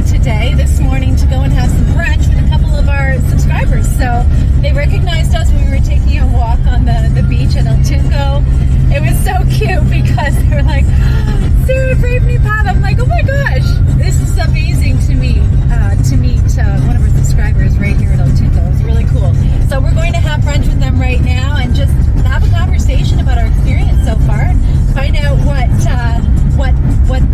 out today, this morning, to go and have some brunch with a couple of our subscribers. So they recognized us when we were taking a walk on the beach at El Tunco. It was so cute because they were like, Sarah, brave new path. I'm like, oh my gosh, this is amazing to me to meet one of our subscribers right here at El Tunco. It was really cool. So we're going to have brunch with them right now and just have a conversation about our experience so far. Find out what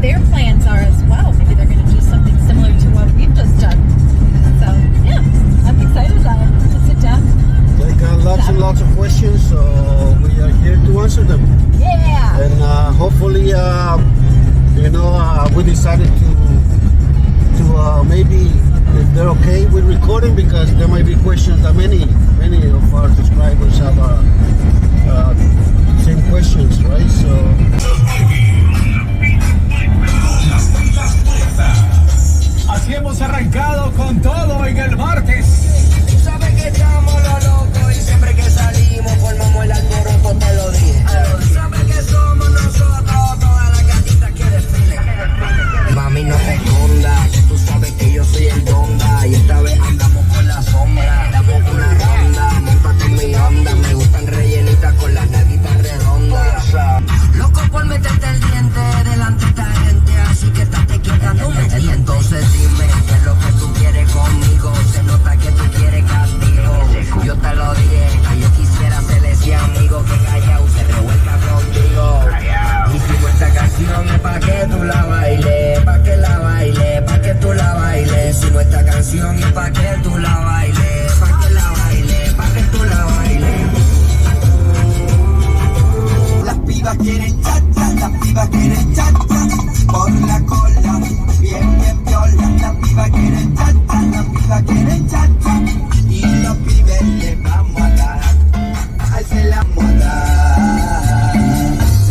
their plans are as well. Maybe they're going to do something similar to what we've just done. So yeah, I'm excited to sit down. They got lots and lots of questions, so we are here to answer them. Yeah. And hopefully, we decided to maybe, if they're okay with recording, because there might be questions that many of our subscribers have same questions, right? So. Así hemos arrancado con todo en el martes. Tú sabes que estamos los locos y siempre que salimos formamos el alboroto, te lo dije. Tú sabes que somos nosotros, todas las gatitas que desfilen. Mami, no te escondas, que tú sabes que yo soy el donda. Y esta vez andamos con la sombra, damos una ronda. Montate en mi onda, me gustan rellenitas con las nalguitas redondas. Loco por meterte el diente delante de esta gente, así que estate quieta, no me tientes. Entonces dime, ¿qué es lo que tú quieres conmigo? Se nota que tú quieres castigo. Yo te lo dije, que yo quisiera ser ese amigo que callao se revuelca contigo. Hicimos esta canción es pa' que tú la bailes, pa' que la bailes, pa' que tú la bailes. Hicimos esta canción es pa' que tú la bailes, pa' que la bailes, pa' que tú la bailes. Las pibas quieren cha-cha, las pibas quieren cha-cha, por la cola, bien, bien viola. Las pibas quieren cha-cha, las pibas quieren cha-cha, y los pibes les vamos a dar, alce la moda.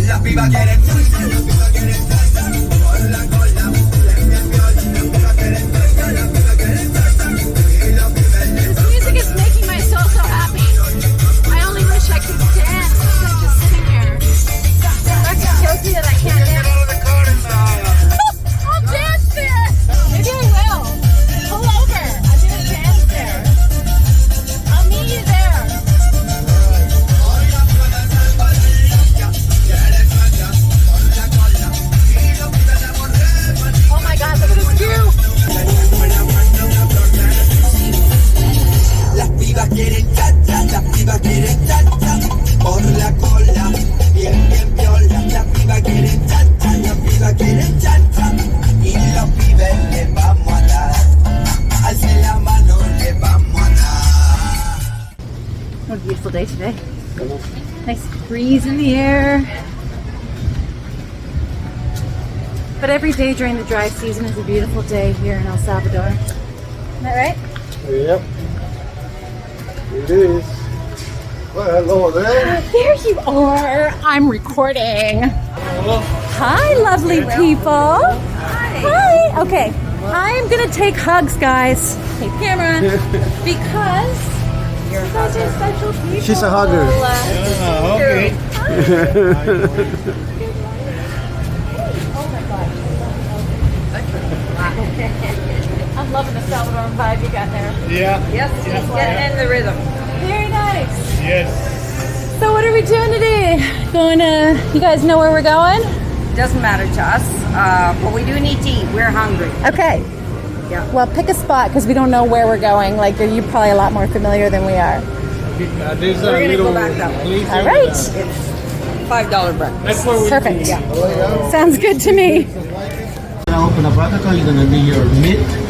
Las pibas quieren cha-cha, las pibas quieren cha-cha, por la cola, bien, bien viola. Las pibas quieren cha-cha, las pibas quieren cha-cha, y los pibes les This music is making my soul so happy. I only wish I could dance instead of just sitting here. That's so guilty that I can't dance. I'll dance there. Maybe I will. Pull over. I'm gonna dance there. I'll meet you there. Oh my God, look at this view. Las pibas quieren cha-cha, las pibas quieren cha-cha, por la cola, bien, bien viola. Las pibas quieren cha-cha, las pibas quieren cha-cha, y los pibes les vamos a dar, alce la mano, les vamos a dar. What a beautiful day today. Nice breeze in the air. But every day during the dry season is a beautiful day here in El Salvador. Isn't that right? Yep. It is. Well, hello there. There you are. I'm recording. Hi, lovely people. Hi. Okay. I'm going to take hugs, guys. Hey, camera. Because you guys are special people. She's a hugger. Okay. Oh my gosh. I'm loving the Salvadoran vibe you got there. Yeah. Yes, he's getting in the rhythm. Very nice. Yes. So what are we doing today? You guys know where we're going? Doesn't matter to us, but we do need to eat. We're hungry. Okay. Yeah. Well, pick a spot because we don't know where we're going. Like, you're probably a lot more familiar than we are. There's We're gonna go back that way. place All over right. there. It's $5 breakfast. That's where we Perfect. Yeah. Sounds good to me. Now open a bank account, you're gonna need your NIT.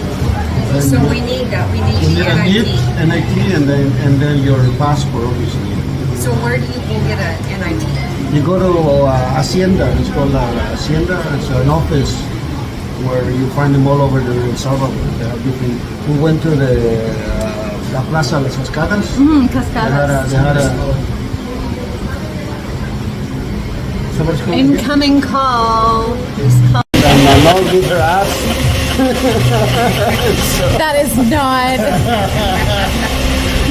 So we need that. We need You the need a NIT. NIT and then your passport, obviously. So where do you go get an NIT? You go to Hacienda. It's called Hacienda. It's an office where you find them all over El Salvador. They have different. We went to the La Plaza Las Cascadas. Cascadas. They had a somebody's calling again? Incoming call. And my mom beat her ass. That is not.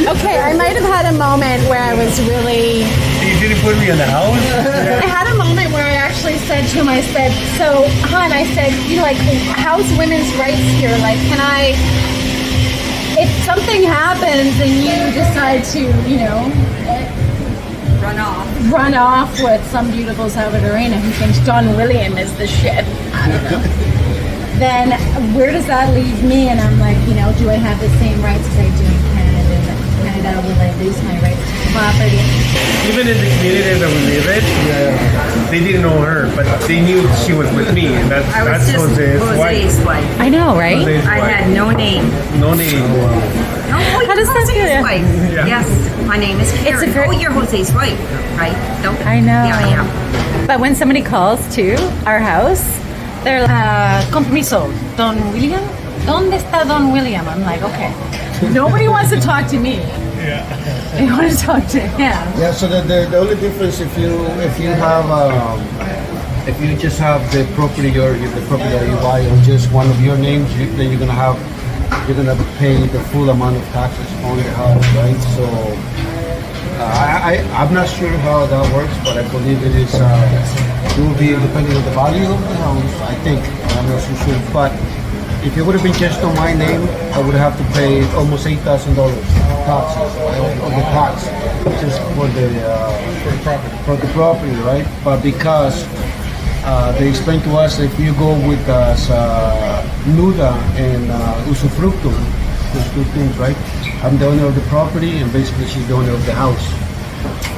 Okay, I might have had a moment where I was really. You didn't put me in the house? I had a moment where I actually said said to him, I said, so, hon, I said, you know, like, how's women's rights here? Like, can I, if something happens and you decide to, you know, run off with some beautiful Salvadorina who thinks Don William is the shit, I don't know, then where does that leave me? And I'm like, you know, do I have the same rights as I do in Canada? Will I lose my rights to property? Even in the community that we live in, they didn't know her, but they knew she was with me, and that's Jose's wife. I know, right? Jose's I wife. had no name. No name. No, How does that Jose's feel? wife. Yeah. Yes, my name is Karen. It's a very- You're Jose's wife, right? Don't. I know. Yeah, I am. But when somebody calls to our house, they're like, con permiso, Don William? ¿Dónde está Don William? I'm like, okay. Nobody wants to talk to me. They want to talk to him. Yeah, so the only difference if you have if you just have the property or the property that you buy on just one of your names, then you're gonna pay the full amount of taxes on the house, right? So I'm not sure how that works, but I believe it is it will be depending on the value of the house. I think I'm not so sure, but if it would have been just on my name, I would have to pay almost $8,000 taxes of the tax just for the property, right? But because they explained to us if you go with nuda and usufructo, those two things, right? I'm the owner of the property, and basically she's the owner of the house.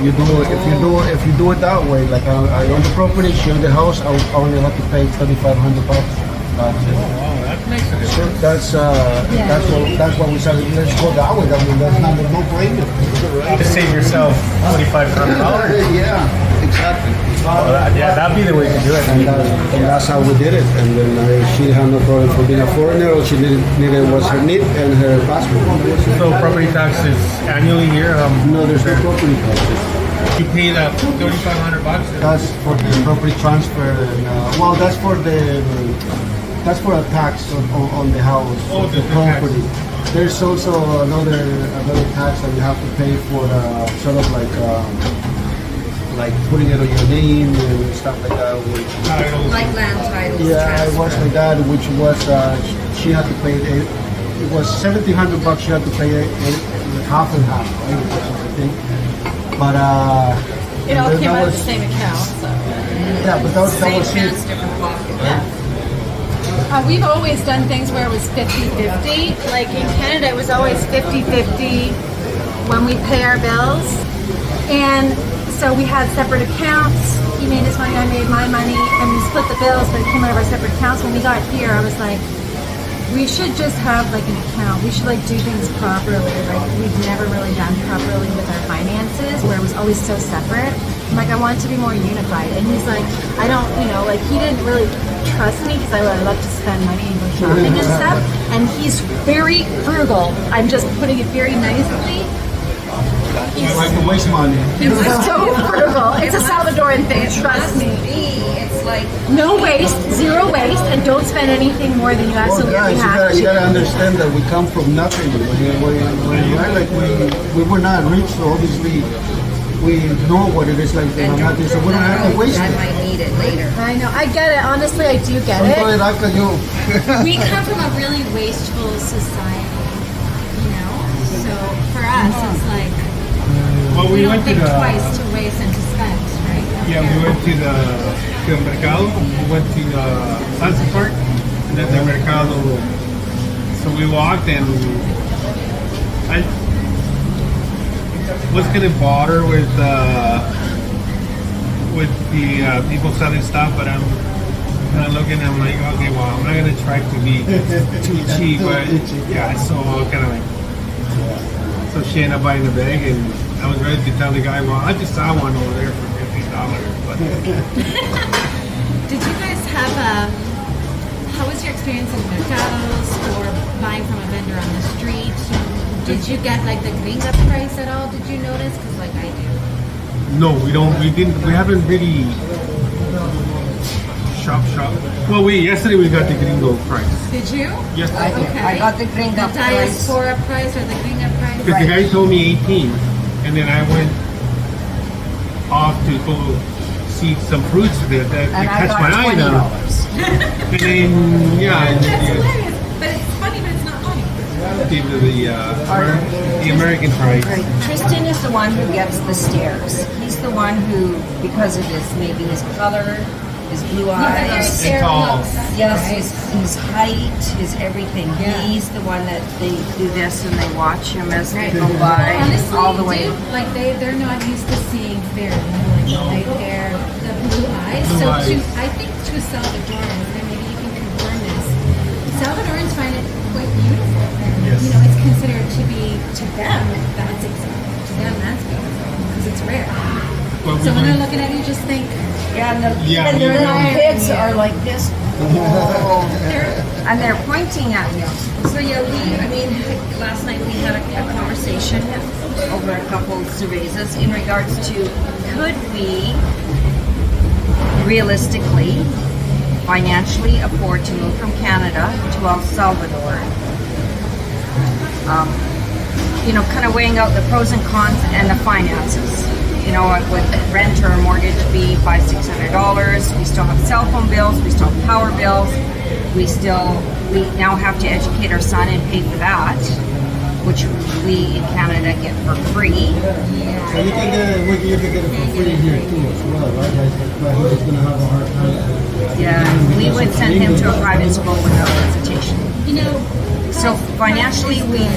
You do it if you do it that way, like I own the property, she owns the house, I only have to pay $3,500. That makes sense. So that's what we said. Let's go that way. I mean, that's not a no-brainer. To save yourself $2,500. Yeah, exactly. That'd be the way to do it. And that's how we did it. And then she had no problem for being a foreigner. All she needed was her NIT and her passport. So property taxes annually here. No, there's no property taxes. You pay that $3,500. That's for the property transfer. And, well, that's for a tax on the house, Oh, the property. There's also another tax that you have to pay for sort of like putting it on your name and stuff like that. Titles. Like land titles. Yeah, it was my dad, which was she had to pay it. It was $1,700. She had to pay it half and half, right? I think. But It all and came that out of was- the same account, so. Yeah, but that was Same it. chance, different pocket. Yeah. We've always done things where it was 50-50. Like in Canada, it was always 50-50 when we pay our bills. And so we had separate accounts. He made his money, I made my money, and we split the bills, but it came out of our separate accounts. When we got here, I was like, we should just have like an account. We should like do things properly. Like we've never really done properly with our finances, where it was always so separate. I'm like, I want it to be more unified. And he's like, I don't, you know, like he didn't really trust me because I love to spend money and go shopping and stuff. And he's very frugal. I'm just putting it very nicely. He's Like to waste money. so frugal. It's a Salvadoran thing, trust me. It's like No waste, zero waste, and don't spend anything more than you Well, absolutely guys, have you to. gotta understand that we come from nothing. We were not rich, so obviously we know what it is like to have nothing, so we don't have to waste I it. might need it later. I know, I get it. Honestly, I do get Entonces, it. acá yo. We come from a really wasteful society, you know? So for us, it's like, Well, we we don't went to think the twice to waste and to spend, right? we went to the mercado. We went to Sunset Park, and then the mercado. So we walked, and I was getting bother with the people selling stuff, but I'm kind of looking. I'm like, okay, well, I'm not gonna try to be too cheap, but yeah, so kind of like. So she ended up buying the bag, and I was ready to tell the guy, well, I just saw one over there for $50. But Did you guys have how was your experience in mercados or buying from a vendor on the street? Did you get like the gringa price at all? Did you notice? Because like I do. no, we don't. We didn't. We haven't really shop. Well, yesterday we got the gringo price. Did you? Yesterday. Okay. I got the The gringa price. diaspora price or the gringa price? Because the guy told me 18, and then I went off to go see some fruits that And I catch got my eye now. $20. And then, yeah, and That's hilarious. But it's funny, but it's not funny. the American fries. Right. Tristan is the one who gets the stares. He's the one who, because of maybe his color, his blue eyes. And tall. Yes, his height, his everything. He's the one that they do this and they watch him as they go by Honestly, all the way. like they're not used to seeing fair, like the light hair, the blue eyes. Blue So eyes. I think to Salvadorans, and maybe you can confirm this, Salvadorans find it quite beautiful. Yes. You know, it's considered to be to them that's exotic. To them, that's beautiful because it's rare. But So when we they're do- looking at you, just think Yeah, and Yeah, and their you little know. kids are like this. And they're pointing at you. So yeah, last night we had a conversation over a couple of cervezas in regards to could we realistically, financially afford to move from Canada to El Salvador? Kind of weighing out the pros and cons and the finances. Would rent or mortgage be $500-600? We still have cell phone bills. We still have power bills. We now have to educate our son and pay for that, which we in Canada get for free. So you can get it for free here too as well, right? But he's gonna have a hard time. Yeah, we would send him to a private school without hesitation. you know. So financially, we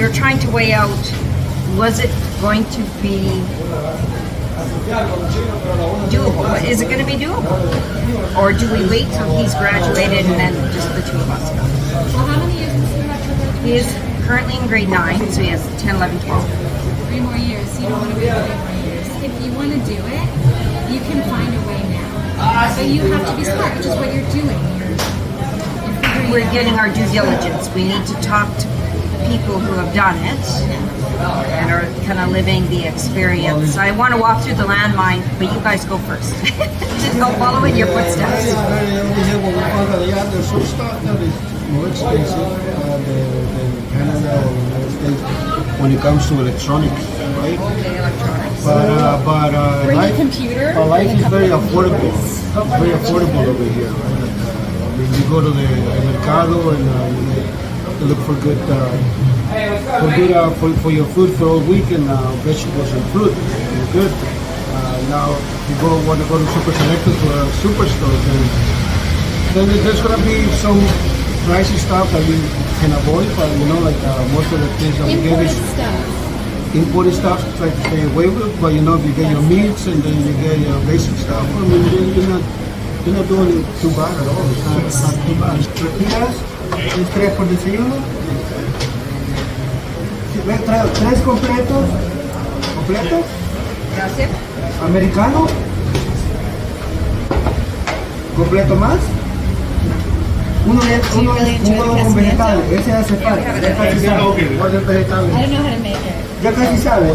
were trying to weigh out, was it going to be doable? Is it going to be doable? Or do we wait till he's graduated and then just the two of us go? Well, how many years is he left? He is currently in grade 9, so he has 10, 11, 12. 3 more years. You don't want to wait 3 more years. If you want to do it, you can find a way now. But you have to be smart, which is what you're doing. You're figuring We're it out. getting our due diligence. We need to talk to people who have done it and are kind of living the experience. I want to walk through the landmine, but you guys go first. I'll follow in your footsteps. It's very over here when we found out, yeah, there's some stuff that is more expensive than Canada or the United States when it comes to electronics, right? Okay, electronics. But Bring a life, computer. but life and a is very couple of affordable. computers. It's very affordable over here, right? You go to the mercado and you look for good for your food for all week and vegetables and fruit. You're good. Now you want to go to super selected or superstores, then there's gonna be some pricey stuff that you can avoid, but like most of the things that we get Imported is stuff. imported stuff, try to stay away with. But if you get your meats and then you get your basic stuff, I mean, you're not doing it too bad at all. It's not too bad. Tortillas, es 3 por desayuno. Tres completos. Gracias. Americano. Completo más. Un huevo con vegetales. Ese hace falta. Ya casi sabe. ¿Cuál es el vegetal? I don't know how to make it. Ya casi sabe.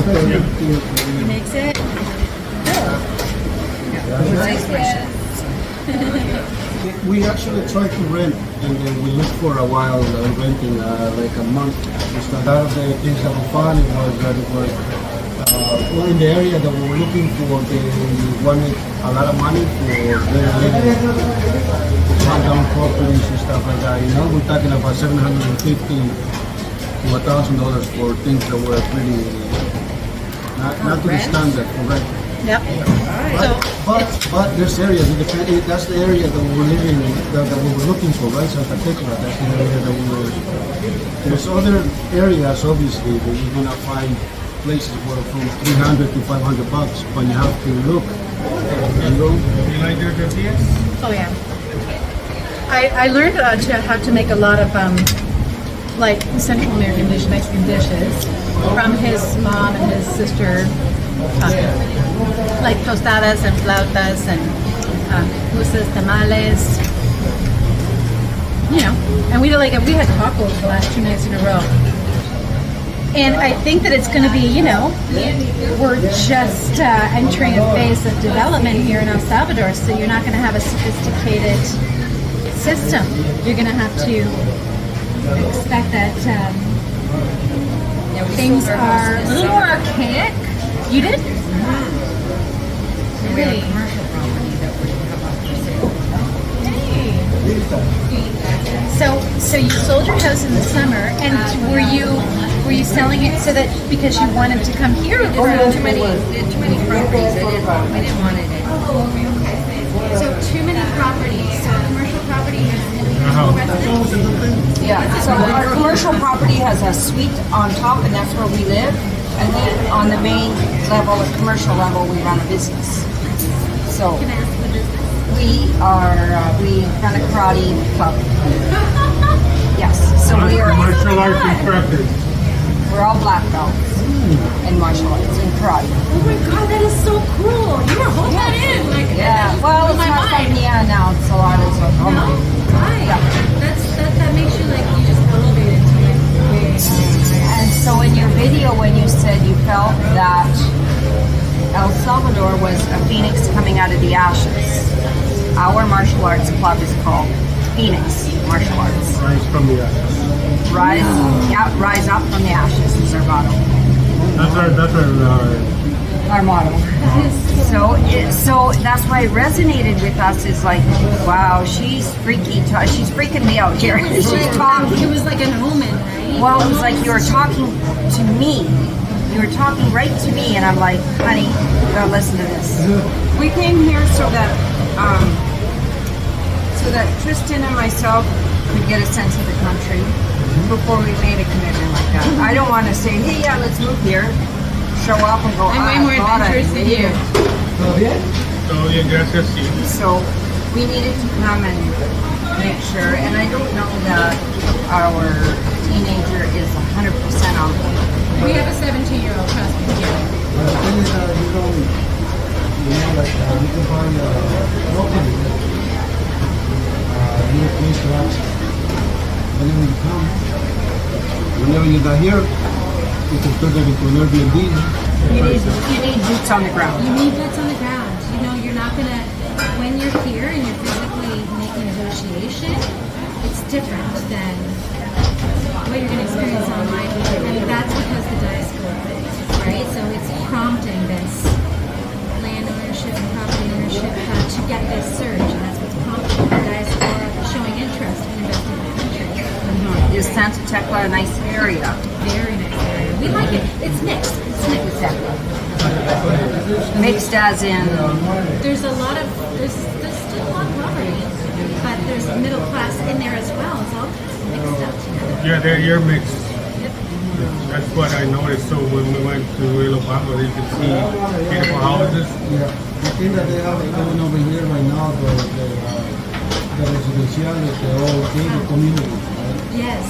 He makes it. We actually tried to rent, and then we looked for a while renting, like a month. So that of the things that we found was that it was in the area that we were looking for. They wanted a lot of money for their living, rundown properties and stuff like that. We're talking about $750 to $1,000 for things that were pretty not to the standard for rent. Yep. But there's areas, that's the area that we were living, that we were looking for, right? Santa Tecla, that's the area that we were. There's other areas, obviously, that you're gonna find places where from $300 to $500, but you have to look. You like your tortillas? Oh yeah. I learned how to make a lot of like Central American dishes, Mexican dishes from his mom and his sister. Like tostadas and flautas and dulces, tamales. And we had tacos the last 2 nights in a row. And I think that it's going to be, we're just entering a phase of development here in El Salvador, so you're not going to have a sophisticated system. You're going to have to expect that things are a little more archaic. You did? we have Really? a commercial property that we have up for sale. So you sold your house in the summer, and were you selling it so that because you wanted to come here, or Too many properties. We didn't want it in. So too many properties. So commercial property has residents. Yeah, so our commercial property has a suite on top, and that's where we live. And then on the main level, the commercial level, we run a business. So Can I ask the business? we run a karate club. Yes, so we are. Martial arts instructors. We're all black belts in martial arts and karate. Oh my god, that is so cool. You were holding that in. Like, Yeah, that just well, blew it's my not mind. something, yeah, now it's a lot of No? Why? Yeah. That makes you like, you just elevated to like way. And so in your video, when you said you felt that El Salvador was a phoenix coming out of the ashes, our martial arts club is called Phoenix Martial Arts. Rise from the ashes. Rise up from the ashes is our motto. That's Our motto. So that's why it resonated with us. Is like, wow, she's freaky. She's freaking me out here. She's talking. It was like an omen, right? Well, it was like you were talking to me. You were talking right to me, and I'm like, honey, you gotta listen to this. We came here so that Tristan and myself could get a sense of the country before we made a commitment like that. I don't want to say, hey, yeah, let's move here, show up and go. I'm way more adventurous than you. So, yeah, gracias, sí. So we needed to come and make sure, and I don't know that our teenager is 100% on board. We have a 17-year-old, trust me. Yeah. But the thing is that you don't, you can find locally, new place to ask. Whenever you come, whenever you're not here, you can turn it into an Airbnb. You need boots on the ground. You need boots on the ground. You know, you're not gonna, when you're here and you're physically making a negotiation, it's different than what you're gonna experience online. And that's because the diaspora thing, right? So it's prompting this land ownership and property ownership to get this surge, and that's what's prompting the diaspora showing interest in investing in the country. Is Santa Tecla a nice area? Very nice area. We like it. It's mixed. It's mixed. Mixed as in, There's a lot of there's still a lot of property, but there's middle class in there as well. It's all kind of mixed up together. Yeah, you're mixed. That's what I noticed. So when we went to El Paso, you could see beautiful houses. Yeah, the thing that they have going over here right now, the residential is the old gated community, right? Yes.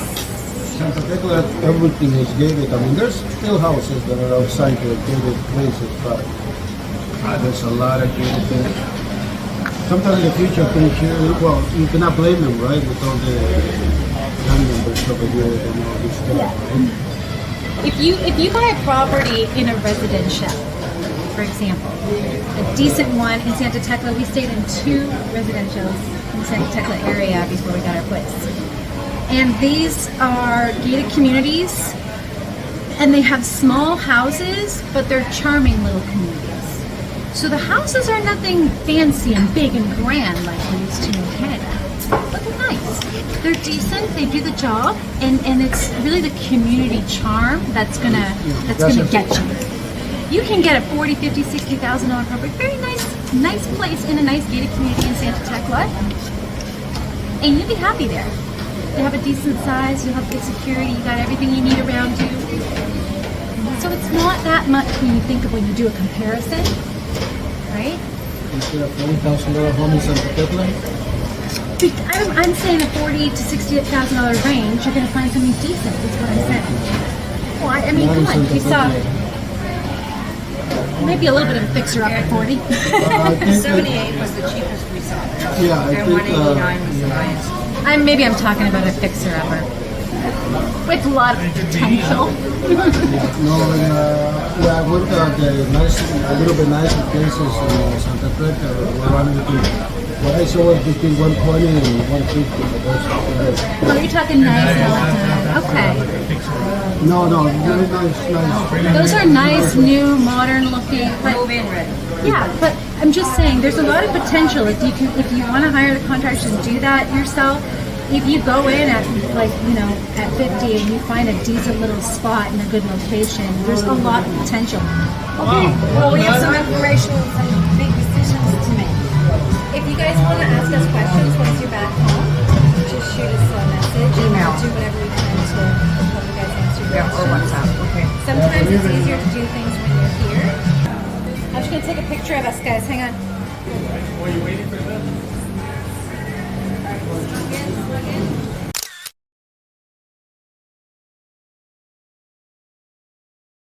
Santa Tecla, everything is gated. I mean, there's still houses that are outside the gated places, but there's a lot of gated things. Sometimes in the future, things here, well, you cannot blame them, right? With all the gang members over here and all this stuff, right? if you buy a property in a residential, for example, a decent one in Santa Tecla, we stayed in 2 residentials in the Santa Tecla area before we got our place. And these are gated communities, and they have small houses, but they're charming little communities. So the houses are nothing fancy and big and grand like we're used to in Canada, but they're nice. They're decent, they do the job, and it's really the community charm that's gonna get you. You can get a $40,000, $50,000, $60,000 property, very nice place in a nice gated community in Santa Tecla, and you'll be happy there. They have a decent size, you have good security, you got everything you need around you. So it's not that much when you think of when you do a comparison, right? Instead of $40,000 home in Santa Tecla, I'm saying a $40,000 to $60,000 range, you're going to find something decent. Is what I'm saying. Well, I mean, come on, you saw. Maybe a little bit of a fixer up at 40. 78 was the cheapest we saw. yeah, I And think. 189 was the highest. Maybe I'm talking about a fixer upper with a lot of potential. No, yeah, I went the nice, a little bit nicer places in Santa Tecla. We're running between What I saw was between 120 and 150 for those. Oh, you're talking nice Peloton. Okay. No, really nice. Those are nice, new, modern looking. But Move-in ready. yeah, but I'm just saying, there's a lot of potential if you want to hire the contractors and do that yourself. If you go in at at 50 and you find a decent little spot in a good location, there's a lot of potential. Okay. Well, we have some information and some big decisions to make. If you guys want to ask us questions once you're back home, just shoot us a message. Email. We'll do whatever we can to help you guys answer your Yeah, or questions. WhatsApp. Okay. Sometimes it's easier to do things when you're here. I'm just going to take a picture of us, guys. Hang on. Were you waiting for them? Plug in.